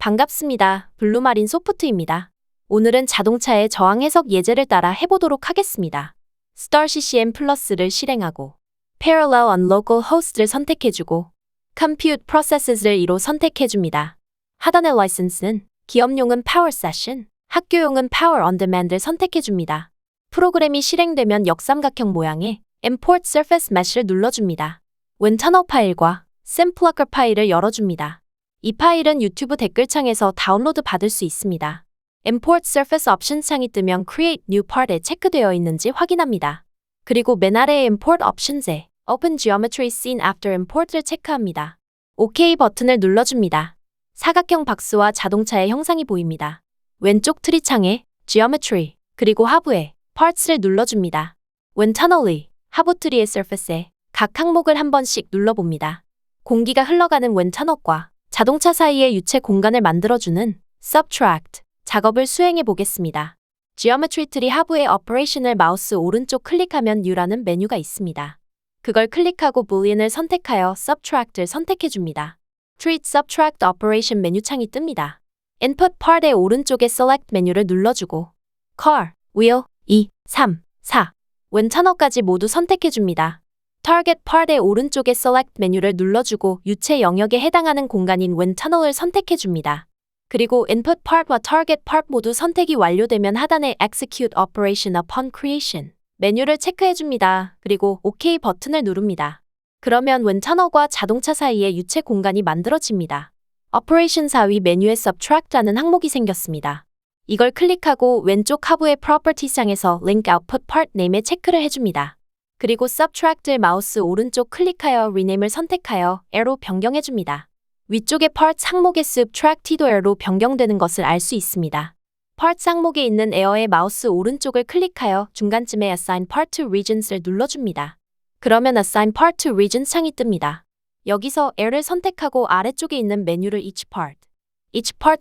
반갑습니다. 블루마린 소프트입니다. 오늘은 자동차의 저항 해석 예제를 따라 해보도록 하겠습니다. Star CCM 플러스를 실행하고 Parallel on Local Host를 선택해주고 Compute Processes를 2로 선택해줍니다. 하단의 라이선스는 기업용은 Power Session, 학교용은 Power on Demand를 선택해줍니다. 프로그램이 실행되면 역삼각형 모양의 Import Surface Mesh를 눌러줍니다. 웬터널 파일과 SimPlugger 파일을 열어줍니다. 이 파일은 유튜브 댓글창에서 다운로드 받을 수 있습니다. Import Surface Options 창이 뜨면 Create New Part에 체크되어 있는지 확인합니다. 그리고 맨 아래의 Import Options에 Open Geometry Scene After Import를 체크합니다. OK 버튼을 눌러줍니다. 사각형 박스와 자동차의 형상이 보입니다. 왼쪽 트리 창에 Geometry, 그리고 하부에 Parts를 눌러줍니다. 웬터널리, 하부 트리의 Surface에 각 항목을 한 번씩 눌러봅니다. 공기가 흘러가는 웬터널과 자동차 사이의 유체 공간을 만들어주는 Subtract 작업을 수행해 보겠습니다. Geometry Tree 하부의 Operation을 마우스 오른쪽 클릭하면 New라는 메뉴가 있습니다. 그걸 클릭하고 Boolean을 선택하여 Subtract를 선택해줍니다. Treat Subtract Operation 메뉴창이 뜹니다. Input Part의 오른쪽에 Select 메뉴를 눌러주고 Car, Wheel, 2, 3, 4, 웬터널까지 모두 선택해줍니다. Target Part의 오른쪽에 Select 메뉴를 눌러주고 유체 영역에 해당하는 공간인 웬터널을 선택해줍니다. 그리고 Input Part와 Target Part 모두 선택이 완료되면 하단의 Execute Operation Upon Creation 메뉴를 체크해줍니다. 그리고 OK 버튼을 누릅니다. 그러면 웬터널과 자동차 사이에 유체 공간이 만들어집니다. Operation 4위 메뉴에 Subtract라는 항목이 생겼습니다. 이걸 클릭하고 왼쪽 하부의 Properties 창에서 Link Output Part Name에 체크를 해줍니다. 그리고 Subtract를 마우스 오른쪽 클릭하여 Rename을 선택하여 Arrow 변경해줍니다. 위쪽의 Parts 항목의 Subtract도 Arrow로 변경되는 것을 알 수 있습니다. Parts 항목에 있는 Air의 마우스 오른쪽을 클릭하여 중간쯤에 Assign Part to Regions를 눌러줍니다. 그러면 Assign Part to Regions 창이 뜹니다. 여기서 Air를 선택하고 아래쪽에 있는 메뉴를 Each Part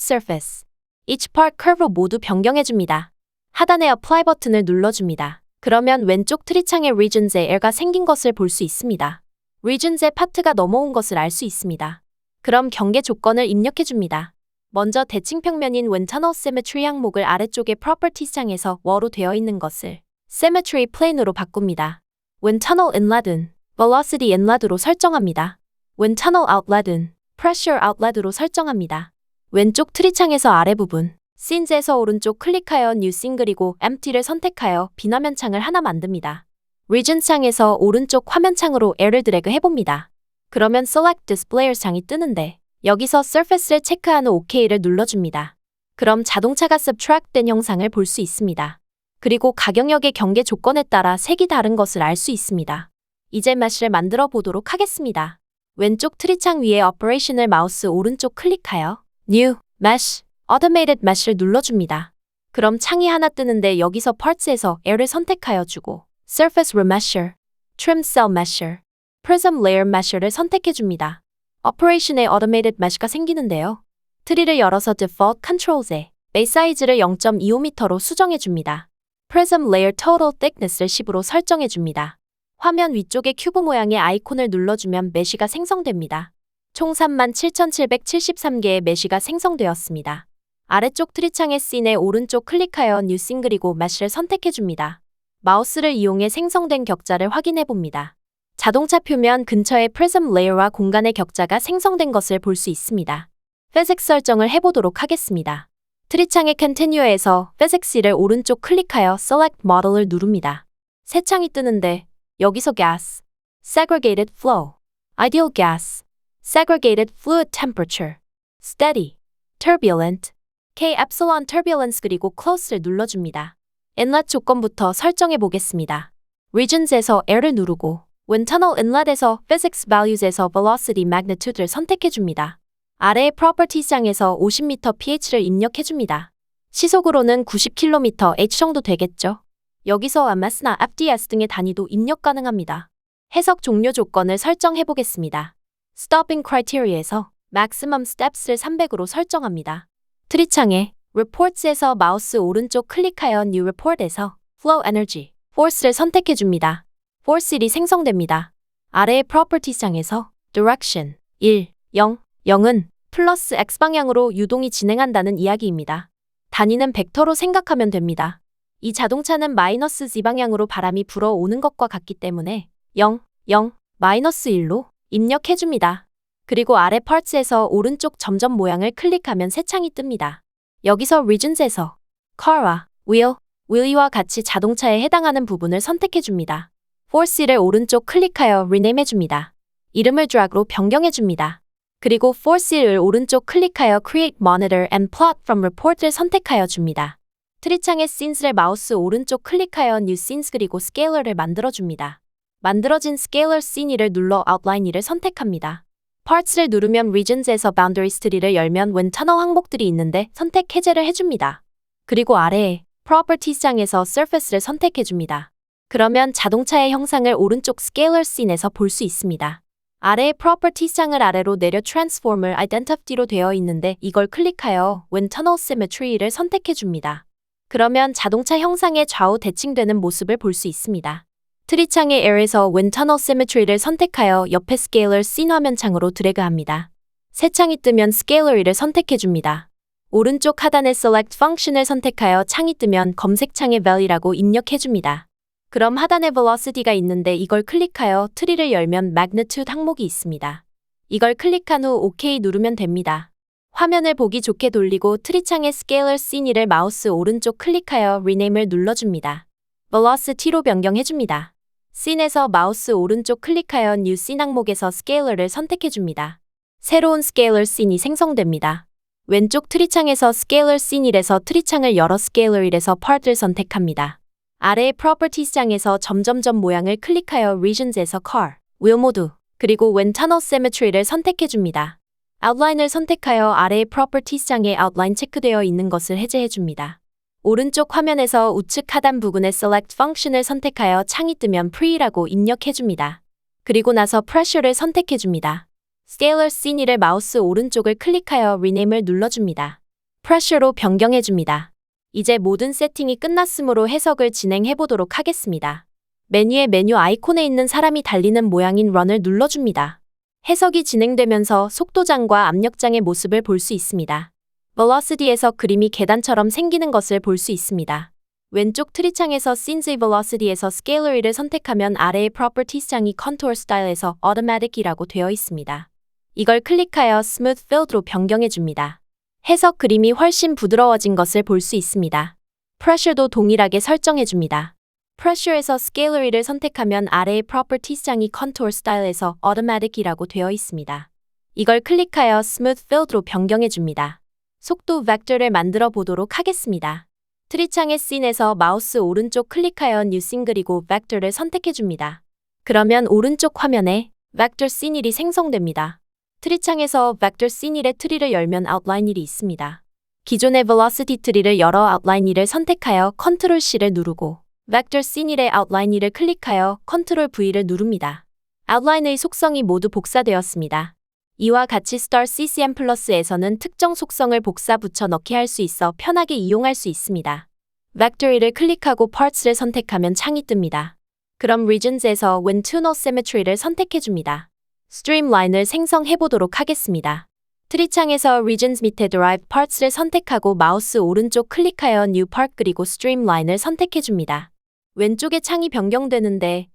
Surface, Each Part Curve로 모두 변경해줍니다. 하단의 Apply 버튼을 눌러줍니다. 그러면 왼쪽 트리창의 Regions에 Air가 생긴 것을 볼 수 있습니다. Regions에 파트가 넘어온 것을 알 수 있습니다. 그럼 경계 조건을 입력해줍니다. 먼저 대칭 평면인 웬터널 Symmetry 항목을 아래쪽의 Properties 창에서 워로 되어 있는 것을 Symmetry Plane으로 바꿉니다. 웬터널 Inlet은 Velocity Inlet으로 설정합니다. 웬터널 Outlet은 Pressure Outlet으로 설정합니다. 왼쪽 트리창에서 아래 부분 Scenes에서 오른쪽 클릭하여 New Scene 그리고 Empty를 선택하여 빈 화면 창을 하나 만듭니다. Regions 창에서 오른쪽 화면 창으로 Air를 드래그 해봅니다. 그러면 Select Displayers 창이 뜨는데 여기서 Surface를 체크한 후 OK를 눌러줍니다. 그럼 자동차가 Subtract된 형상을 볼 수 있습니다. 그리고 가경역의 경계 조건에 따라 색이 다른 것을 알 수 있습니다. 이제 Mesh를 만들어 보도록 하겠습니다. 왼쪽 트리창 위에 Operation을 마우스 오른쪽 클릭하여 New, Mesh, Automated Mesh를 눌러줍니다. 그럼 창이 하나 뜨는데 여기서 Parts에서 Air를 선택하여 주고 Surface Remesher, Trim Cell Mesher, Prism Layer Mesher를 선택해줍니다. Operation에 Automated Mesh가 생기는데요. 트리를 열어서 Default Controls에 Base 사이즈를 0.25m로 수정해줍니다. Prism Layer Total Thickness를 10으로 설정해줍니다. 화면 위쪽에 큐브 모양의 아이콘을 눌러주면 메쉬가 생성됩니다. 총 37,773개의 메쉬가 생성되었습니다. 아래쪽 트리창의 씬에 오른쪽 클릭하여 New Scene 그리고 Mesh를 선택해줍니다. 마우스를 이용해 생성된 격자를 확인해봅니다. 자동차 표면 근처의 Prism Layer와 공간의 격자가 생성된 것을 볼 수 있습니다. Physics 설정을 해보도록 하겠습니다. 트리창의 Continue에서 Physics를 오른쪽 클릭하여 Select Model을 누릅니다. 새 창이 뜨는데 여기서 Gas, Segregated Flow, Ideal Gas, Segregated Fluid Temperature, Steady, Turbulent, K-Epsilon Turbulence 그리고 Close를 눌러줍니다. Inlet 조건부터 설정해 보겠습니다. Regions에서 Air를 누르고 Internal Inlet에서 Physics Values에서 Velocity Magnitude를 선택해줍니다. 아래의 Properties 장에서 50m pH를 입력해줍니다. 시속으로는 90km/h 정도 되겠죠? 여기서 MS나 FDS 등의 단위도 입력 가능합니다. 해석 종료 조건을 설정해 보겠습니다. Stopping Criteria에서 Maximum Steps를 300으로 설정합니다. 트리창에 Reports에서 마우스 오른쪽 클릭하여 New Report에서 Flow Energy, Force를 선택해줍니다. Force 1이 생성됩니다. 아래의 Properties 장에서 Direction 1, 0, 0은 플러스 X방향으로 유동이 진행한다는 이야기입니다. 단위는 벡터로 생각하면 됩니다. 이 자동차는 마이너스 Z방향으로 바람이 불어오는 것과 같기 때문에 0, 0, 마이너스 1로 입력해줍니다. 그리고 아래 parts에서 오른쪽 점점 모양을 클릭하면 새 창이 뜹니다. 여기서 regions에서 car와 wheel이와 같이 자동차에 해당하는 부분을 선택해줍니다. 4C를 오른쪽 클릭하여 rename 해줍니다. 이름을 drag로 변경해줍니다. 그리고 4C를 오른쪽 클릭하여 create monitor and plot from report를 선택하여 줍니다. 트리창의 scenes를 마우스 오른쪽 클릭하여 new scenes 그리고 scalar를 만들어줍니다. 만들어진 scalar scene 2를 눌러 outline 2를 선택합니다. parts를 누르면 regions에서 boundaries 트리를 열면 wind tunnel 항목들이 있는데 선택 해제를 해줍니다. 그리고 아래에 properties 장에서 surface를 선택해줍니다. 그러면 자동차의 형상을 오른쪽 scalar scene에서 볼 수 있습니다. 아래의 properties 장을 아래로 내려 transformer identity로 되어 있는데 이걸 클릭하여 wind tunnel symmetry를 선택해줍니다. 그러면 자동차 형상의 좌우 대칭되는 모습을 볼 수 있습니다. 트리창의 air에서 wind tunnel symmetry를 선택하여 옆에 scalar scene 화면 창으로 드래그합니다. 새 창이 뜨면 scalar 1을 선택해줍니다. 오른쪽 하단의 select function을 선택하여 창이 뜨면 검색창의 value라고 입력해줍니다. 그럼 하단에 velocity가 있는데 이걸 클릭하여 트리를 열면 magnitude 항목이 있습니다. 이걸 클릭한 후 OK 누르면 됩니다. 화면을 보기 좋게 돌리고 트리창의 scalar scene 2를 마우스 오른쪽 클릭하여 rename을 눌러줍니다. velocity로 변경해줍니다. scene에서 마우스 오른쪽 클릭하여 new scene 항목에서 scalar를 선택해줍니다. 새로운 scalar scene이 생성됩니다. 왼쪽 트리창에서 scalar scene 1에서 트리창을 열어 scalar 1에서 part를 선택합니다. 아래의 properties 장에서 점점점 모양을 클릭하여 regions에서 car, wheel 모드, 그리고 wind tunnel symmetry를 선택해줍니다. outline을 선택하여 아래의 properties 장에 outline 체크되어 있는 것을 해제해줍니다. 오른쪽 화면에서 우측 하단 부분의 select function을 선택하여 창이 뜨면 pre라고 입력해줍니다. 그리고 나서 pressure를 선택해줍니다. scalar scene 2를 마우스 오른쪽을 클릭하여 rename을 눌러줍니다. pressure로 변경해줍니다. 이제 모든 세팅이 끝났으므로 해석을 진행해보도록 하겠습니다. 메뉴의 메뉴 아이콘에 있는 사람이 달리는 모양인 run을 눌러줍니다. 해석이 진행되면서 속도장과 압력장의 모습을 볼 수 있습니다. velocity에서 그림이 계단처럼 생기는 것을 볼 수 있습니다. 왼쪽 트리창에서 scenes의 velocity에서 scalar 1을 선택하면 아래의 properties 장이 contour style에서 automatic이라고 되어 있습니다. 이걸 클릭하여 smooth filled로 변경해줍니다. 해석 그림이 훨씬 부드러워진 것을 볼 수 있습니다. pressure도 동일하게 설정해줍니다. pressure에서 scalar 1을 선택하면 아래의 properties 장이 contour style에서 automatic이라고 되어 있습니다. 이걸 클릭하여 smooth filled로 변경해줍니다. 속도 벡터를 만들어 보도록 하겠습니다. 트리창의 scene에서 마우스 오른쪽 클릭하여 new scene 그리고 벡터를 선택해줍니다. 그러면 오른쪽 화면에 벡터 scene 1이 생성됩니다. 트리창에서 벡터 scene 1의 트리를 열면 outline 1이 있습니다. 기존의 velocity 트리를 열어 outline 1을 선택하여 Ctrl C를 누르고 벡터 scene 1의 outline 1을 클릭하여 Ctrl V를 누릅니다. outline의 속성이 모두 복사되었습니다. 이와 같이 Star CCM 플러스에서는 특정 속성을 복사 붙여 넣기 할 수 있어 편하게 이용할 수 있습니다. 벡터 1을 클릭하고 parts를 선택하면 창이 뜹니다. 그럼 regions에서 wind tunnel symmetry를 선택해줍니다. 스트림라인을 생성해보도록 하겠습니다. 트리창에서 regions 밑에 derived parts를 선택하고 마우스 오른쪽 클릭하여 new part 그리고 streamline을 선택해줍니다. 왼쪽에 창이 변경되는데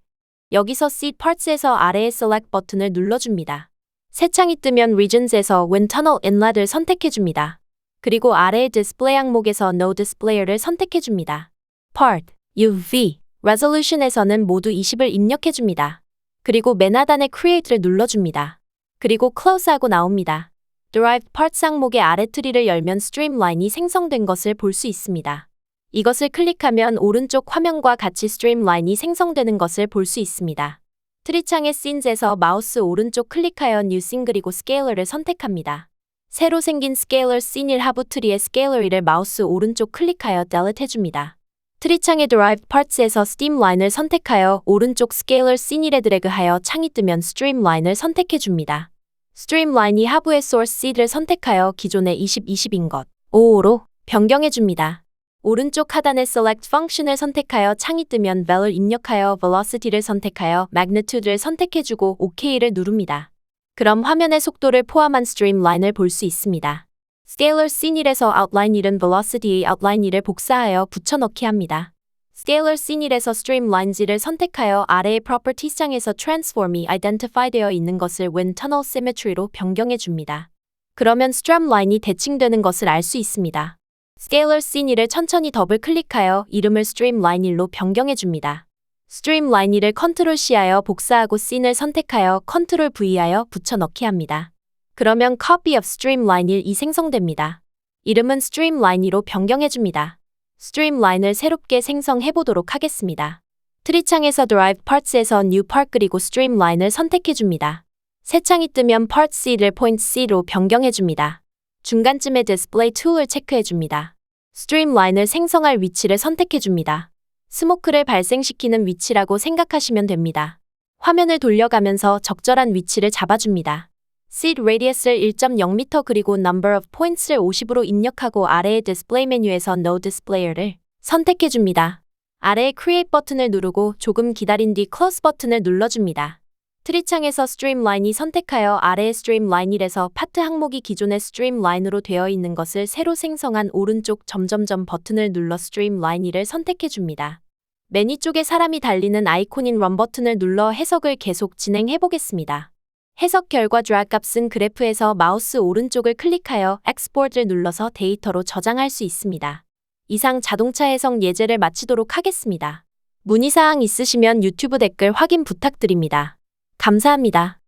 여기서 seed parts에서 아래의 select 버튼을 눌러줍니다. 새 창이 뜨면 regions에서 wind tunnel inlet을 선택해줍니다. 그리고 아래의 display 항목에서 no displayer를 선택해줍니다. part, UV, resolution에서는 모두 20을 입력해줍니다. 그리고 맨 하단에 create를 눌러줍니다. 그리고 close하고 나옵니다. derived parts 항목의 아래 트리를 열면 streamline이 생성된 것을 볼 수 있습니다. 이것을 클릭하면 오른쪽 화면과 같이 streamline이 생성되는 것을 볼 수 있습니다. 트리창의 scenes에서 마우스 오른쪽 클릭하여 new scene 그리고 scalar를 선택합니다. 새로 생긴 scalar scene 1 하부 트리의 scalar 1을 마우스 오른쪽 클릭하여 delete 해줍니다. 트리창의 derived parts에서 streamline을 선택하여 오른쪽 scalar scene 1에 드래그하여 창이 뜨면 streamline을 선택해줍니다. streamline이 하부의 source seed를 선택하여 기존의 20, 20인 것 55로 변경해줍니다. 오른쪽 하단의 select function을 선택하여 창이 뜨면 value 입력하여 velocity를 선택하여 magnitude를 선택해주고 OK를 누릅니다. 그럼 화면의 속도를 포함한 스트림라인을 볼 수 있습니다. Scalar C1에서 Outline 1은 Velocity의 Outline 1을 복사하여 붙여넣기 합니다. Scalar C1에서 Streamlines를 선택하여 아래의 Properties 장에서 Transform이 identify 되어 있는 것을 When Tunnel Symmetry로 변경해 줍니다. 그러면 Streamline이 대칭되는 것을 알 수 있습니다. Scalar C1을 천천히 더블 클릭하여 이름을 Streamline 1로 변경해 줍니다. Streamline 1을 Ctrl C하여 복사하고 Scene을 선택하여 Ctrl V하여 붙여넣기 합니다. 그러면 Copy of Streamline 1이 생성됩니다. 이름은 Streamline 2로 변경해 줍니다. Streamline을 새롭게 생성해 보도록 하겠습니다. 트리 창에서 Drive Parts에서 New Part 그리고 Streamline을 선택해 줍니다. 새 창이 뜨면 Part C를 Point C로 변경해 줍니다. 중간쯤에 Display Tool을 체크해 줍니다. Streamline을 생성할 위치를 선택해 줍니다. 스모크를 발생시키는 위치라고 생각하시면 됩니다. 화면을 돌려가면서 적절한 위치를 잡아줍니다. Seed Radius를 1.0m 그리고 Number of Points를 50으로 입력하고 아래의 디스플레이 메뉴에서 No Displayer를 선택해 줍니다. 아래의 Create 버튼을 누르고 조금 기다린 뒤 Close 버튼을 눌러줍니다. 트리 창에서 Streamline이 선택하여 아래의 Streamline 1에서 파트 항목이 기존의 Streamline으로 되어 있는 것을 새로 생성한 오른쪽 점점점 버튼을 눌러 Streamline 2를 선택해 줍니다. 맨 위쪽에 사람이 달리는 아이콘인 Run 버튼을 눌러 해석을 계속 진행해 보겠습니다. 해석 결과 drag 값은 그래프에서 마우스 오른쪽을 클릭하여 Export를 눌러서 데이터로 저장할 수 있습니다. 이상 자동차 해석 예제를 마치도록 하겠습니다. 문의사항 있으시면 유튜브 댓글 확인 부탁드립니다. 감사합니다.